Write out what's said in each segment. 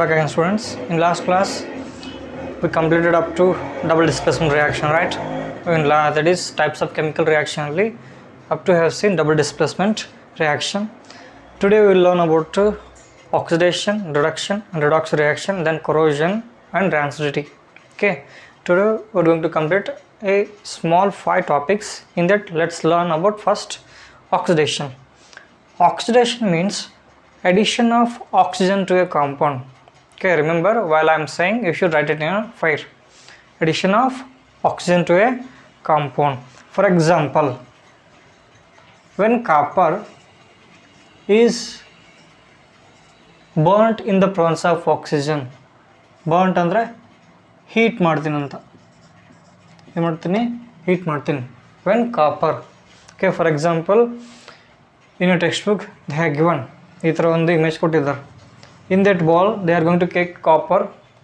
Back again, students. In last class we completed up to double displacement reaction, right? That is types of chemical reaction only. Up to have seen double displacement reaction. Today we will learn about oxidation, reduction and redox reaction, then corrosion and rancidity. Okay, today we are going to complete a small 5 topics. In that, let's learn about first oxidation. Oxidation means addition of oxygen to a compound. Okay, remember, while I am saying, you should write it in a fire. Addition of oxygen to a compound. For example, when copper is burnt in the presence of oxygen, burnt andre heat ಮಾಡ್ತೀನಿ ಅಂತ ಏನು ಮಾಡ್ತೀನಿ heat ಮಾಡ್ತೀನಿ when copper. Okay, for example, in your textbook they have given ಈ ಥರ ಒಂದು image ಕೊಟ್ಟಿದ್ದಾರೆ. In that ball they are going to take copper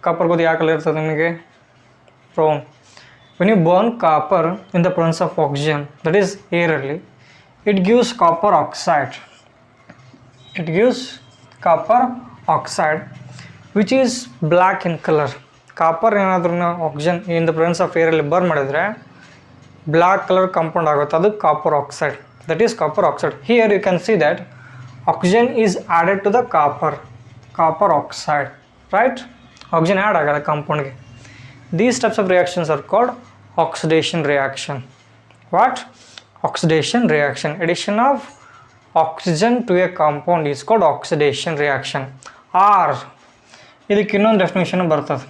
ಗೊತ್ತು ಯಾವ ಕಲರ್ ಇರ್ತದೆ ನಿಮಗೆ, brown. When you burn copper in the presence of oxygen, that is air only, it gives copper oxide. It gives copper oxide which is black in color. Copper ಏನಾದರೂ oxygen in the presence of air ಅಲ್ಲಿ burn ಮಾಡಿದ್ರೆ black color compound ಆಗುತ್ತೆ, ಅದು copper oxide. That is copper oxide. Here you can see that oxygen is added to the copper oxide, right? Oxygen add agada compound ge. These types of reactions are called oxidation reaction. What? Oxidation reaction. Addition of oxygen to a compound is called oxidation reaction. Or ಇದಕ್ಕೆ ಇನ್ನೊಂದು definition ಬರ್ತದೆ,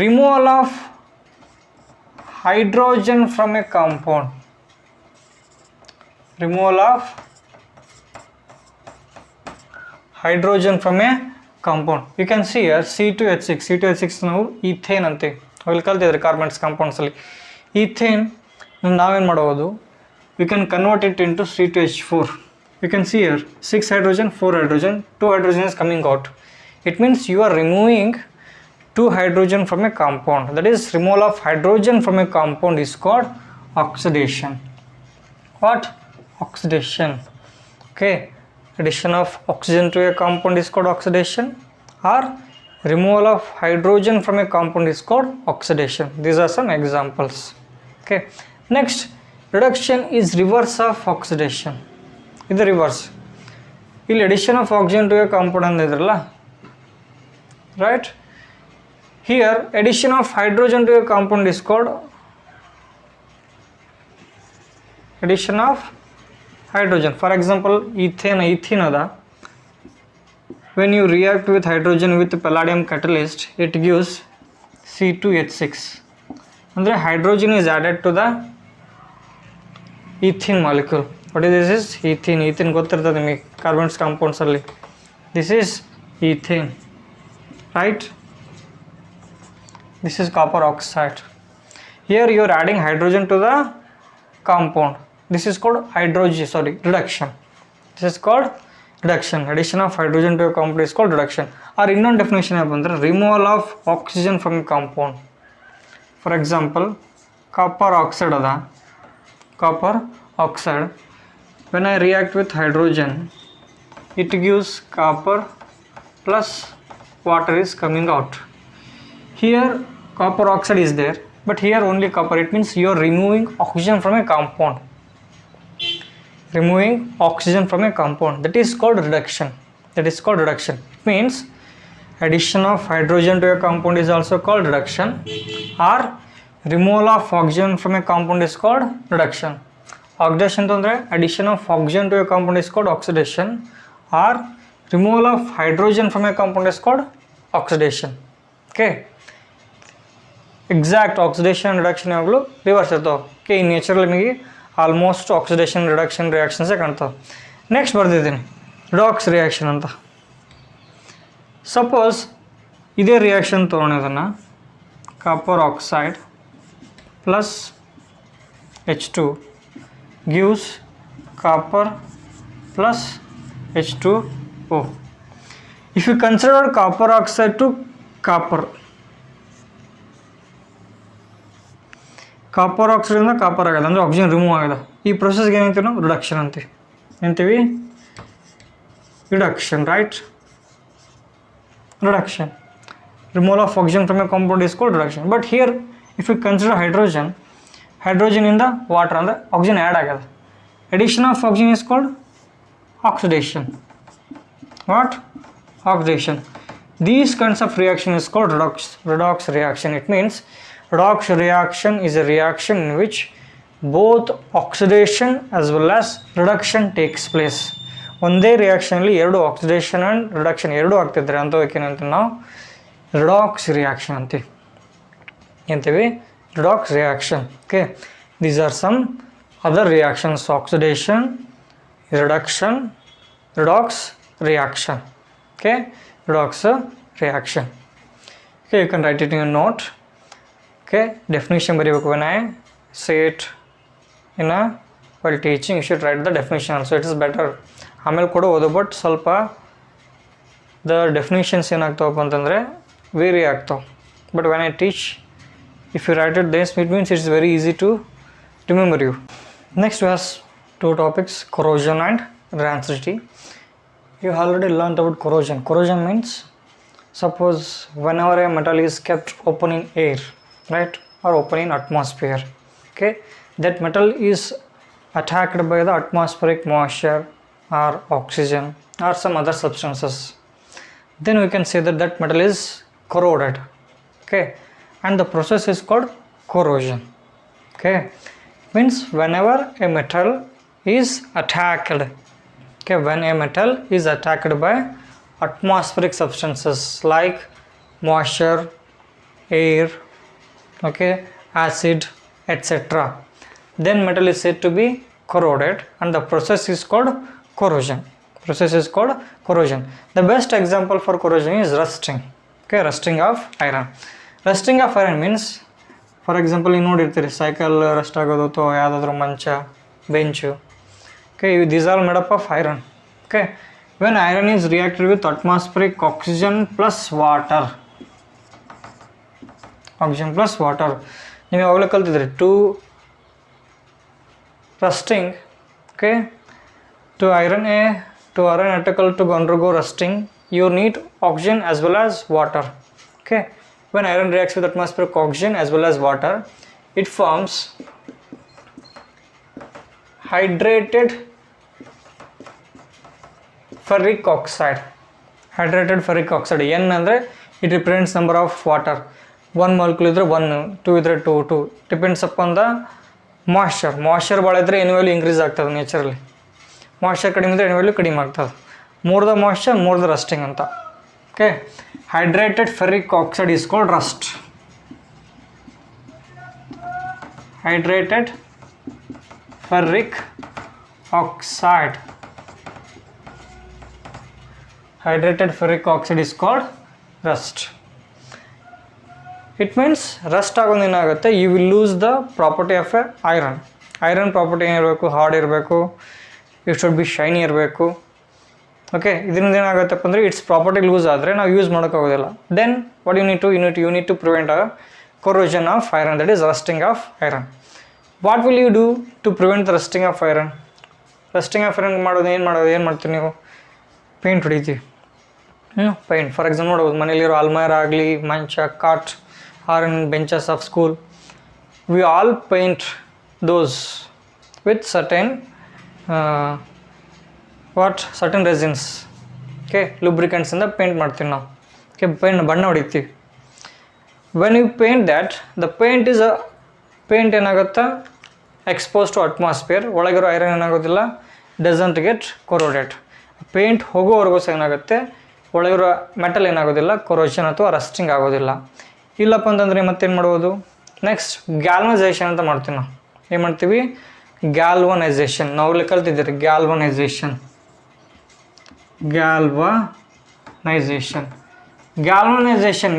removal of hydrogen from a compound. Removal of hydrogen from a compound. You can see here C2H6 ನಾವು ethane ಅಂತೀವಿ, ಅಲ್ಲಿ ಕಲ್ತಿದ್ರೆ carbons compounds ಅಲ್ಲಿ. Ethane ನಾವೇನು ಮಾಡಬಹುದು, you can convert it into C2H4. You can see here 6 hydrogen, 4 hydrogen, 2 hydrogen is coming out. It means you are removing 2 hydrogen from a compound. That is, removal of hydrogen from a compound is called oxidation. What? Oxidation. Okay, addition of oxygen to a compound is called oxidation, or removal of hydrogen from a compound is called oxidation. These are some examples. Okay, next, reduction is reverse of oxidation. This is reverse. ಇಲ್ಲಿ addition of oxygen to a compound ಅಂದಿದ್ರಲ್ಲ, right? Here addition of hydrogen to a compound is called addition of hydrogen. For example, ethene ada, when you react with hydrogen with palladium catalyst, it gives C2H6. Andre hydrogen is added to the ethene molecule. What is this? Is ethene ಗೊತ್ತಿರ್ತದೆ ನಿಮಗೆ carbons compounds ಅಲ್ಲಿ. This is ethane, right? This is copper oxide. Here you are adding hydrogen to the compound. This is called reduction. This is called reduction. Addition of hydrogen to a compound is called reduction. Or ಇನ್ನೊಂದು definition ಏನಂದ್ರೆ removal of oxygen from a compound. For example, copper oxide ada, copper oxide, when I react with hydrogen, it gives copper plus water is coming out. Here copper oxide is there, but here only copper. It means you are removing oxygen from a compound. Removing oxygen from a compound, that is called reduction. It means addition of hydrogen to a compound is also called reduction, or removal of oxygen from a compound is called reduction. Oxidation ಅಂದ್ರೆ addition of oxygen to a compound is called oxidation, or removal of hydrogen from a compound is called oxidation. Okay, exact oxidation and reduction ಯಾವಾಗಲೂ reverse ಇರ್ತಾವೆ. Okay, ಈ ನೇಚರಲ್ಲಿ ನಿಮಗೆ almost oxidation reduction ರಿಯಾಕ್ಷನ್ಸೇ ಕಾಣ್ತಾವೆ. Next ಬರ್ದಿದ್ದೀನಿ redox reaction ಅಂತ. Suppose ಇದೇ ರಿಯಾಕ್ಷನ್ ತೊಗೊಳೋದನ್ನು copper oxide plus H2 gives copper plus H2O. If you consider copper oxide to copper oxide ಇಂದ ಕಾಪರ್ ಆಗಿದೆ ಅಂದರೆ ಆಕ್ಸಿಜನ್ ರಿಮೂವ್ ಆಗಿದೆ. ಈ ಪ್ರೊಸೆಸ್ಗೆ ಏನಂತೀವಿ ನಾವು? ರಿಡಕ್ಷನ್ ಅಂತೀವಿ. Reduction, right? reduction. Removal of oxygen from a compound is called reduction. But here, if we consider hydrogen in the water and the oxygen add agada. Addition of oxygen is called oxidation. What? Oxidation. These kinds of reaction is called redox reaction. It means redox reaction is a reaction in which both oxidation as well as reduction takes place. ಒಂದೇ ರಿಯಾಕ್ಷನಲ್ಲಿ ಎರಡು oxidation and reduction ಎರಡೂ ಆಗ್ತಿದ್ರೆ ಅಂಥವಕ್ಕೆ ಏನಂತೀವಿ ನಾವು redox reaction ಅಂತೀವಿ redox reaction. Okay, these are some other reactions: oxidation, reduction, redox reaction. Okay, redox reaction. Okay, you can write it in a note. Okay, definition ಬರೀಬೇಕು. when I say it in a while teaching, you should write the definition also. It is better. ಆಮೇಲೆ ಕೂಡ ಓದು, but ಸ್ವಲ್ಪ the definitions ಏನಾಗ್ತಾವಪ್ಪ ಅಂತಂದರೆ very ಆಗ್ತಾವೆ. But when I teach, if you write it this, it means it's very easy to remember you. Next we have two topics: corrosion and rancidity. You already learned about corrosion. Corrosion means, suppose whenever a metal is kept open in air, right, or open in atmosphere, okay, that metal is attacked by the atmospheric moisture or oxygen or some other substances, then we can say that that metal is corroded. Okay, and the process is called corrosion. Okay, means whenever a metal is attacked, okay, when a metal is attacked by atmospheric substances like moisture, air, okay, acid, etc., then metal is said to be corroded, and the process is called corrosion. The best example for corrosion is rusting. Okay, rusting of iron. Rusting of iron means, for example, you ನೋಡಿರ್ತೀರಿ cycle rust ಆಗೋದು ಅಥವಾ ಯಾವುದಾದ್ರೂ ಮಂಚ, bench. Okay, these are made up of iron. Okay, when iron is reacted with atmospheric oxygen plus water, ನೀವು ಯಾವಾಗಲೂ ಕಲ್ತಿದ್ರಿ to rusting. Okay, to iron article to undergo rusting, you need oxygen as well as water. Okay, when iron reacts with atmospheric oxygen as well as water, it forms hydrated ferric oxide. N ಅಂದರೆ it represents number of water. 1 molecule ಇದ್ರೆ 1, 2 ಇದ್ರೆ 2. Depends upon the moisture ಭಾಳ ಇದ್ದರೆ N value increase ಆಗ್ತದೆ ನೇಚರಲ್ಲಿ. Moisture ಕಡಿಮೆ ಇದ್ದರೆ N value ಕಡಿಮೆ ಆಗ್ತದೆ. More the moisture more the rusting ಅಂತ. Okay, hydrated ferric oxide is called rust. Hydrated ferric oxide is called rust. It means rust ಆಗೋದು ಏನಾಗುತ್ತೆ, you will lose the property of a iron property ಏನಿರಬೇಕು, hard ಇರಬೇಕು, it should be shiny ಇರಬೇಕು. Okay, ಇದರಿಂದ ಏನಾಗುತ್ತಪ್ಪ ಅಂದರೆ it's property loose ಆದರೆ ನಾವು use ಮಾಡೋಕ್ಕಾಗೋದಿಲ್ಲ. Then what you need to prevent a corrosion of iron, that is rusting of iron. What will you do to prevent the rusting of iron? Rusting of iron ಮಾಡೋದು ಏನು ಮಾಡ್ತೀವಿ ನೀವು? Paint ಹೊಡಿತೀವಿ. Paint for example ನೋಡ್ಬೋದು, ಮನೇಲಿರೋ ಅಲ್ಮಾರ ಆಗಲಿ, ಮಂಚ, cot, or in benches of school, we all paint those with certain resins. Okay, ಲುಬ್ರಿಕೆಂಟ್ಸಿಂದ ಪೇಂಟ್ ಮಾಡ್ತೀವಿ ನಾವು. ಓಕೆ, ಬಣ್ಣ ಹೊಡಿತೀವಿ. When you paint that, the paint ಏನಾಗುತ್ತೆ, ಎಕ್ಸ್ಪೋಸ್ ಟು ಅಟ್ಮಾಸ್ಫಿಯರ್, ಒಳಗಿರೋ ಐರನ್ ಏನಾಗೋದಿಲ್ಲ, ಡಸಂಟ್ ಗೆಟ್ ಕೊರೋಡೆಡ್. ಪೇಂಟ್ ಹೋಗೋವರೆಗೂ ಸಹ ಏನಾಗುತ್ತೆ, ಒಳಗಿರೋ ಮೆಟಲ್ ಏನಾಗೋದಿಲ್ಲ, ಕೊರೋಷನ್ ಅಥವಾ ರಸ್ಟಿಂಗ್ ಆಗೋದಿಲ್ಲ. ಇಲ್ಲಪ್ಪ ಅಂತಂದರೆ ಮತ್ತೇನು ಮಾಡ್ಬೋದು, ನೆಕ್ಸ್ಟ್ ಗ್ಯಾಲ್ವನೈಸೇಷನ್ ಅಂತ ಮಾಡ್ತೀವಿ ನಾವು. ಏನು ಮಾಡ್ತೀವಿ, ಗ್ಯಾಲ್ವನೈಸೇಷನ್. ನಾವು ಕಲ್ತಿದ್ದೀರಿ galvanisation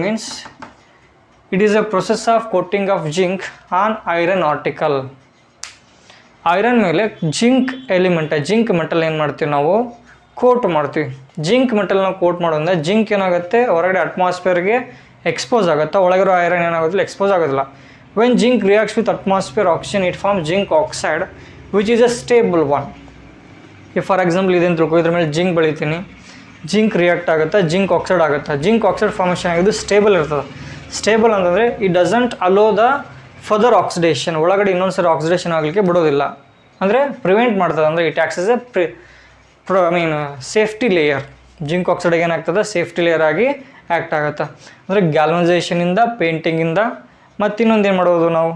means it is a process of coating of zinc on iron article. Iron ಮೇಲೆ ಜಿಂಕ್ ಎಲಿಮೆಂಟ್, ಜಿಂಕ್ ಮೆಟಲ್ ಏನು ಮಾಡ್ತೀವಿ ನಾವು, ಕೋಟ್ ಮಾಡ್ತೀವಿ. ಜಿಂಕ್ ಮೆಟಲ್ನ ಕೋಟ್ ಮಾಡೋದ್ರಿಂದ ಜಿಂಕ್ ಏನಾಗುತ್ತೆ, ಹೊರಗಡೆ ಅಟ್ಮಾಸ್ಫಿಯರ್ಗೆ ಎಕ್ಸ್ಪೋಸ್ ಆಗುತ್ತೆ, ಒಳಗಿರೋ ಐರನ್ ಏನಾಗೋದಿಲ್ಲ, ಎಕ್ಸ್ಪೋಸ್ ಆಗೋದಿಲ್ಲ. When zinc reacts with atmosphere oxygen, it form zinc oxide which is a stable one. ಈಗ ಫಾರ್ ಎಕ್ಸಾಂಪಲ್ ಇದೇನು ತಿಳ್ಕೊ, ಇದ್ರ ಮೇಲೆ ಜಿಂಕ್ ಬೆಳಿತೀನಿ, ಜಿಂಕ್ ರಿಯಾಕ್ಟ್ ಆಗುತ್ತೆ, ಜಿಂಕ್ ಆಕ್ಸೈಡ್ ಆಗುತ್ತೆ. ಜಿಂಕ್ ಆಕ್ಸೈಡ್ ಫಾರ್ಮೇಷನ್ ಆಗಿದ್ದು ಸ್ಟೇಬಲ್ ಇರ್ತದೆ. ಸ್ಟೇಬಲ್ ಅಂತಂದರೆ it doesn't allow the further oxidation, ಒಳಗಡೆ ಇನ್ನೊಂದು ಸರಿ ಆಕ್ಸಿಡೇಷನ್ ಆಗಲಿಕ್ಕೆ ಬಿಡೋದಿಲ್ಲ, ಅಂದರೆ ಪ್ರಿವೆಂಟ್ ಮಾಡ್ತದೆ. ಅಂದರೆ it acts as a safety layer. Zinc ಆಕ್ಸೈಡಿಗೆ ಏನಾಗ್ತದೆ, ಸೇಫ್ಟಿ ಲೇಯರ್ ಆಗಿ ಆ್ಯಕ್ಟ್ ಆಗುತ್ತೆ. ಅಂದರೆ ಗ್ಯಾಲ್ವನೈಸೇಷನಿಂದ, ಪೇಂಟಿಂಗಿಂದ, ಮತ್ತು ಇನ್ನೊಂದು ಏನು ಮಾಡ್ಬೋದು ನಾವು,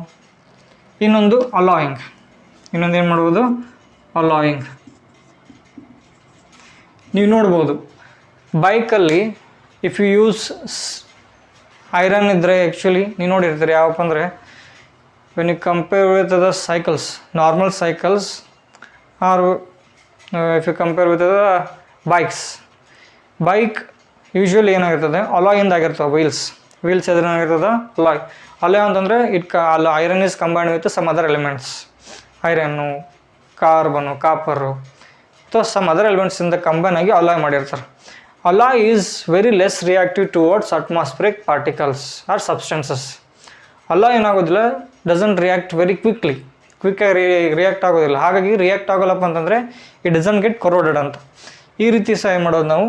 ಇನ್ನೊಂದು ಅಲಾಯಿಂಗ್. ಇನ್ನೊಂದು ಏನು ಮಾಡ್ಬೋದು, ಅಲಾಯಿಂಗ್. ನೀವು ನೋಡ್ಬೋದು ಬೈಕಲ್ಲಿ ಇಫ್ ಯು ಯೂಸ್ ಐರನ್ ಇದ್ದರೆ, ಆ್ಯಕ್ಚುಲಿ ನೀವು ನೋಡಿರ್ತೀರಿ ಯಾವಪ್ಪ ಅಂದರೆ when you compare with the cycles, normal cycles or if you compare with the bike usually ಏನಾಗಿರ್ತದೆ, ಅಲಾಯಿಂದ ಆಗಿರ್ತವೆ. ವೀಲ್ಸ್ ಎದುರೇನಾಗಿರ್ತದೆ, ಅಲಾಯ್ ಅಂತಂದರೆ iron is combined with some other elements, iron, carbon, copper, some other ಎಲಿಮೆಂಟ್ಸಿಂದ ಕಂಬೈನ್ ಆಗಿ alloy ಮಾಡಿರ್ತಾರೆ. Alloy is very less reactive towards atmospheric particles or substances. Alloy ಏನಾಗೋದಿಲ್ಲ, doesn't react very ಕ್ವಿಕ್ಕಾಗಿ react ಆಗೋದಿಲ್ಲ. ಹಾಗಾಗಿ react ಆಗೋಲ್ಲಪ್ಪ ಅಂತಂದರೆ it doesn't get ಕೊರೋಡೆಡ್ ಅಂತ. ಈ ರೀತಿ ಸಹ ಏನು ಮಾಡೋದು ನಾವು,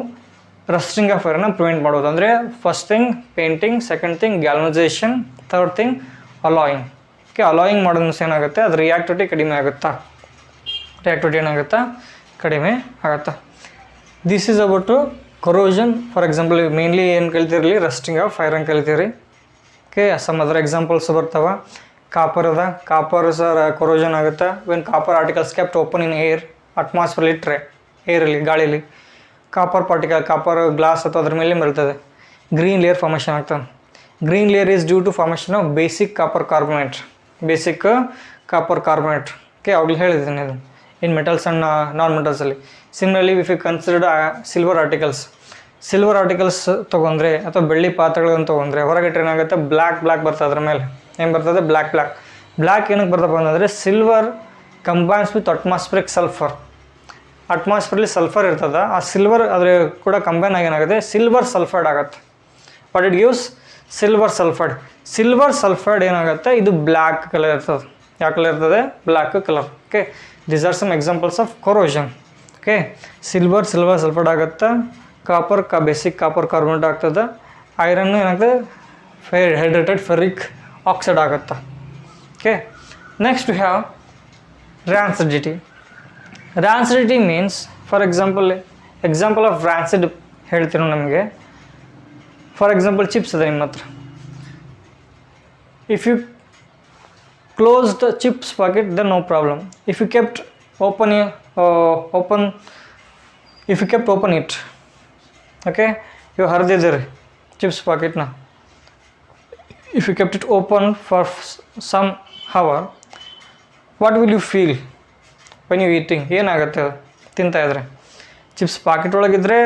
ರಸ್ಟಿಂಗ್ ಆಫ್ ಐರನ್ನ ಪ್ರಿವೆಂಟ್ ಮಾಡೋದು. ಅಂದರೆ first thing painting, second thing galvanisation, third thing alloying. Alloying ಮಾಡೋದು ಏನಾಗುತ್ತೆ, ಅದು ರಿಯಾಕ್ಟಿವಿಟಿ ಕಡಿಮೆ ಆಗುತ್ತಾ, ಕಡಿಮೆ ಆಗುತ್ತಾ. This is about corrosion. For example mainly ಏನು ಕಲಿತಿರಲಿ, ರಸ್ಟಿಂಗ್ ಆಫ್ ಐರನ್ ಕಲಿತೀರಿ. ಸಮ್ ಅದರ್ ಎಕ್ಸಾಂಪಲ್ಸ್ ಬರ್ತಾವೆ. ಕಾಪರ್ ಸರ್ ಕೊರೋಷನ್ ಆಗುತ್ತೆ when copper articles kept open in air, atmosphere ಇಟ್ಟರೆ ಏರಲ್ಲಿ, ಗಾಳೀಲಿ ಕಾಪರ್ ಗ್ಲಾಸ್ ಅಥವಾ ಅದ್ರ ಮೇಲೆ ಬರ್ತದೆ, ಗ್ರೀನ್ ಲೇಯರ್ ಫಾರ್ಮೇಷನ್ ಆಗ್ತದೆ. Green layer is due to formation of basic copper carbonate. ಅವಾಗಲೇ ಹೇಳಿದ್ದೀನಿ ಇದು ಇನ್ ಮೆಟಲ್ಸ್ ಆ್ಯಂಡ್ ನಾನ್ ಮೆಟಲ್ಸಲ್ಲಿ. Similarly if you considered silver articles ತೊಗೊಂಡ್ರೆ ಅಥವಾ ಬೆಳ್ಳಿ ಪಾತ್ರೆಗಳನ್ನು ತೊಗೊಂಡ್ರೆ ಹೊರಗಟ್ಟರೆ ಏನಾಗುತ್ತೆ, ಬ್ಲ್ಯಾಕ್ ಬರ್ತದೆ. ಅದ್ರ ಮೇಲೆ ಏನು ಬರ್ತದೆ, ಬ್ಲ್ಯಾಕ್ ಏನಕ್ಕೆ ಬರ್ತಪ್ಪ ಅಂತಂದರೆ silver combines with atmospheric sulphur. ಅಟ್ಮಾಸ್ಫಿಯರ್ಲಿ ಸಲ್ಫರ್ ಇರ್ತದೆ, ಆ ಸಿಲ್ವರ್ ಅದ್ರ ಕೂಡ ಕಂಬೈನ್ ಆಗಿ ಏನಾಗುತ್ತೆ, ಸಿಲ್ವರ್ ಸಲ್ಫೈಡ್ ಆಗುತ್ತೆ. But it gives silver sulphide ಏನಾಗುತ್ತೆ, ಇದು ಬ್ಲ್ಯಾಕ್ ಕಲರ್ ಇರ್ತದೆ. ಯಾವ ಕಲರ್ ಇರ್ತದೆ, black colour. These are some examples of corrosion. Silver sulphide ಆಗುತ್ತೆ, ಬೇಸಿಕ್ ಕಾಪರ್ ಕಾರ್ಬೊನೇಟ್ ಆಗ್ತದೆ, ಐರನ್ ಏನಾಗ್ತದೆ, ಹೈಡ್ರೇಟೆಡ್ ಫೆರಿಕ್ ಆಕ್ಸೈಡ್ ಆಗುತ್ತೆ. Next we have rancidity means, for example of rancid ಹೇಳ್ತೀನಿ ನಮಗೆ. ಫಾರ್ ಎಕ್ಸಾಂಪಲ್ ಚಿಪ್ಸ್ ಅದೇ ನಿಮ್ಮ ಹತ್ರ, if you close the chips packet then no problem. If you kept open it, ಇವು ಹರಿದಿದ್ದೀರಿ ಚಿಪ್ಸ್ ಪಾಕೆಟ್ನ, if you kept it open for some hour, what will you feel when you eating? ಏನಾಗುತ್ತೆ ತಿಂತಾಯಿದ್ರೆ? Chips packet ಒಳಗಿದ್ರೆ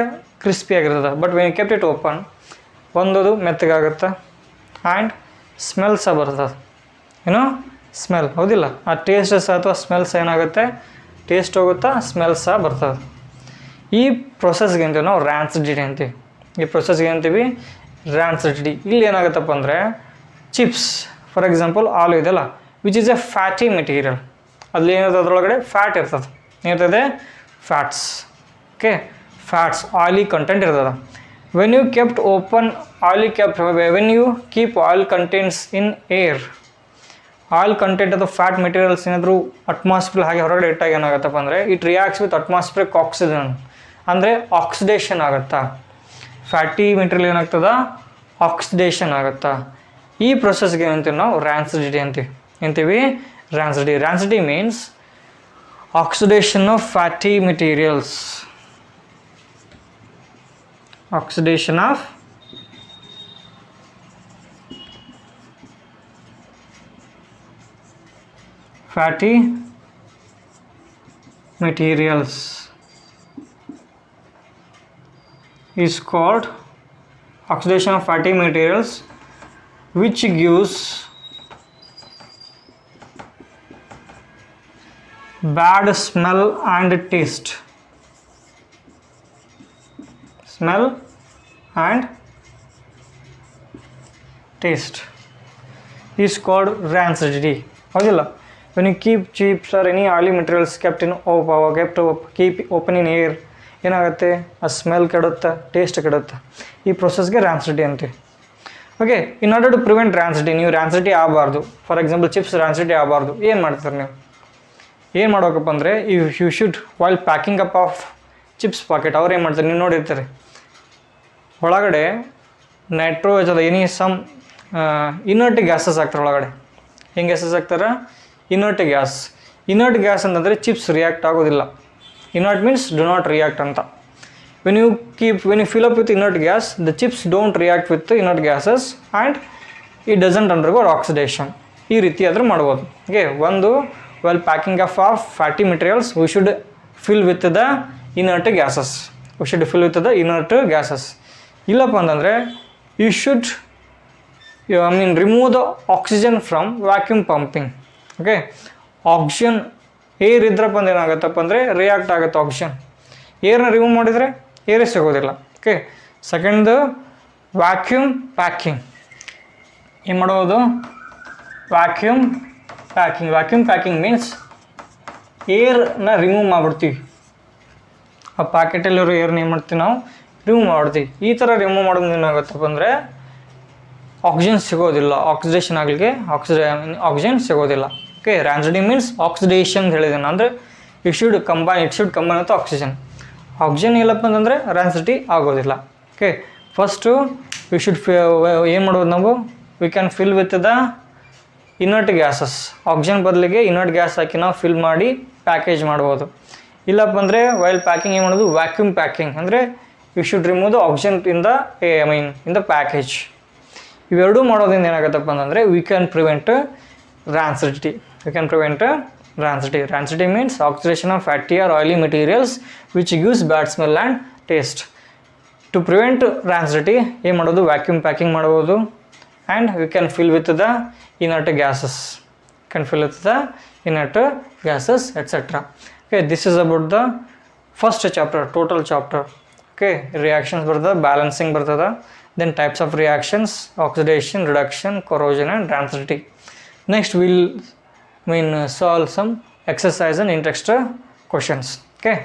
ಕ್ರಿಸ್ಪಿಯಾಗಿರ್ತದೆ, but when you kept it open, ಒಂದದು ಮೆತ್ತಗಾಗುತ್ತೆ and smell ಸಹ ಬರ್ತದೆ. ಸ್ಮೆಲ್, ಹೌದಿಲ್ಲ? ಆ ಟೇಸ್ಟ್ ಸಹ ಅಥವಾ ಸ್ಮೆಲ್ಸ್ ಏನಾಗುತ್ತೆ, ಟೇಸ್ಟ್ ಹೋಗುತ್ತಾ, ಸ್ಮೆಲ್ ಸಹ ಬರ್ತದೆ. ಈ ಪ್ರೊಸೆಸ್ಗೆ ಅಂತೀವಿ ನಾವು ರ್ಯಾನ್ಸಿಡಿಟಿ ಅಂತೀವಿ. ಇಲ್ಲಿ ಏನಾಗುತ್ತಪ್ಪ ಅಂದರೆ, ಚಿಪ್ಸ್ ಫಾರ್ ಎಕ್ಸಾಂಪಲ್ ಆಲು ಇದೆಯಲ್ಲ, which is a fatty material. ಅಲ್ಲಿ ಏನಿರ್ತದೆ, ಅದರೊಳಗಡೆ ಫ್ಯಾಟ್ ಇರ್ತದೆ. ಏನಿರ್ತದೆ? ಫ್ಯಾಟ್ಸ್. ಆಯಿಲಿ ಕಂಟೆಂಟ್ ಇರ್ತದೆ. When you kept open when you keep oil contents in air, oil content ಅಥವಾ ಫ್ಯಾಟ್ ಮೆಟೀರಿಯಲ್ಸ್ ಏನಾದರೂ ಅಟ್ಮಾಸ್ಫಿಯರ್ ಹಾಗೆ ಹೊರಗಡೆ ಇಟ್ಟಾಗ ಏನಾಗುತ್ತಪ್ಪ ಅಂದರೆ, it reacts with atmospheric oxygen, ಅಂದರೆ ಆಕ್ಸಿಡೇಷನ್ ಆಗುತ್ತಾ. ಫ್ಯಾಟಿ ಮೆಟೀರಿಯಲ್ ಏನಾಗ್ತದ, ಆಕ್ಸಿಡೇಷನ್ ಆಗುತ್ತಾ. ಈ ಪ್ರೊಸೆಸ್ಗೆ ಏನಂತೀವಿ ನಾವು ರ್ಯಾನ್ಸಿಡಿಟಿ ಅಂತೀವಿ. Rancidity means oxidation of fatty materials. Fatty materials is called oxidation of fatty materials, which gives bad smell and taste. Is called rancidity. ಹೌದಿಲ್ಲ? When you keep chips or any oily materials kept open in air, ಏನಾಗುತ್ತೆ, ಆ smell ಕೆಡುತ್ತೆ, taste ಕೆಡುತ್ತೆ. ಈ ಪ್ರೊಸೆಸ್ಗೆ rancidity ಅಂತೀವಿ. Okay, in order to prevent rancidity, ನೀವು rancidity ಆಗಬಾರ್ದು. For example chips ರ್ಯಾನ್ಸಿಟಿ ಆಗಬಾರ್ದು, ಏನು ಮಾಡ್ತಾರೆ ನೀವು? ಏನು ಮಾಡ್ಬೇಕಪ್ಪ ಅಂದರೆ you should while packing up of chips packet, ಅವ್ರು ಏನು ಮಾಡ್ತಾರೆ ನೀವು ನೋಡಿರ್ತಾರೆ, ಒಳಗಡೆ ನೈಟ್ರೋಜನ್ ಅದ ಎನಿ ಸಮ್ ಇನರ್ಟ್ ಗ್ಯಾಸಸ್ ಹಾಕ್ತಾರೆ ಒಳಗಡೆ. ಹೆಂಗೆ ಗ್ಯಾಸಸ್ ಹಾಕ್ತಾರೆ? Inert gas. ಇನರ್ಟ್ ಗ್ಯಾಸ್ ಅಂತಂದರೆ ಚಿಪ್ಸ್ ರಿಯಾಕ್ಟ್ ಆಗೋದಿಲ್ಲ. Inert means do not react ಅಂತ. when you fill up with inert gas, the chips don't react with the inert gases and it doesn't undergo oxidation. ಈ ರೀತಿ ಆದರೂ ಮಾಡ್ಬೋದು. Okay, ಒಂದು while packing of fatty materials we should fill with the inert gases. ಇಲ್ಲಪ್ಪ ಅಂತಂದರೆ you should remove the oxygen from vacuum pumping. Okay, oxygen air ಇದ್ರಪ್ಪ ಅಂದ್ರೆ ಏನಾಗುತ್ತಪ್ಪ ಅಂದರೆ ರಿಯಾಕ್ಟ್ ಆಗುತ್ತೆ ಆಕ್ಸಿಜನ್. ಏರ್ನ ರಿಮೂವ್ ಮಾಡಿದರೆ ಏರೇ ಸಿಗೋದಿಲ್ಲ. Okay, second vacuum packing. ಏನು ಮಾಡೋದು? ವ್ಯಾಕ್ಯೂಮ್ ಪ್ಯಾಕಿಂಗ್ ಮೀನ್ಸ್ ಏರ್ನ ರಿಮೂವ್ ಮಾಡಿಬಿಡ್ತೀವಿ. ಆ ಪ್ಯಾಕೆಟಲ್ಲಿರೋ ಏರ್ನ ಏನು ಮಾಡ್ತೀವಿ ನಾವು? ರಿಮೂವ್ ಮಾಡ್ತೀವಿ. ಈ ಥರ ರಿಮೂವ್ ಮಾಡೋದು ಏನಾಗುತ್ತಪ್ಪ ಅಂದರೆ ಆಕ್ಸಿಜನ್ ಸಿಗೋದಿಲ್ಲ, ಆಕ್ಸಿಡೇಷನ್ ಆಗಲಿಕ್ಕೆ ಆಕ್ಸಿಜನ್ ಸಿಗೋದಿಲ್ಲ. ಓಕೆ, ರ್ಯಾನ್ಸಿಟಿ ಮೀನ್ಸ್ ಆಕ್ಸಿಡೇಷನ್ ಹೇಳಿದ್ದೇನೆ, ಅಂದರೆ it should combine with oxygen. Oxygen ಇಲ್ಲಪ್ಪ ಅಂತಂದರೆ ರ್ಯಾನ್ಸಿಟಿ ಆಗೋದಿಲ್ಲ. ಓಕೆ, ಫಸ್ಟು ವಿ ಶುಡ್ ಏನು ಮಾಡೋದು ನಾವು? V can fill with the inert gases. Oxygen ಬದಲಿಗೆ ಇನರ್ಟ್ ಗ್ಯಾಸ್ ಹಾಕಿ ನಾವು ಫಿಲ್ ಮಾಡಿ ಪ್ಯಾಕೇಜ್ ಮಾಡ್ಬೋದು. ಇಲ್ಲಪ್ಪ ಅಂದರೆ ವೈಲ್ ಪ್ಯಾಕಿಂಗ್ ಏನು ಮಾಡೋದು? ವ್ಯಾಕ್ಯೂಮ್ ಪ್ಯಾಕಿಂಗ್, ಅಂದರೆ you should remove the oxygen in the package. ಇವೆರಡೂ ಮಾಡೋದ್ರಿಂದ ಏನಾಗುತ್ತಪ್ಪ ಅಂತಂದರೆ we can prevent rancidity. Rancidity means oxidation of fatty or oily materials which gives bad smell and taste. To prevent rancidity, ಏನು ಮಾಡೋದು? Vacuum packing ಮಾಡ್ಬೋದು. And we can fill with the inert gases. Etcetera. Okay, this is about the first chapter, total chapter. Okay, reactions ಬರ್ತದೆ, balancing ಬರ್ತದೆ, then types of reactions, oxidation, reduction, corrosion and rancidity. Next we'll solve some exercise and interest questions. Okay.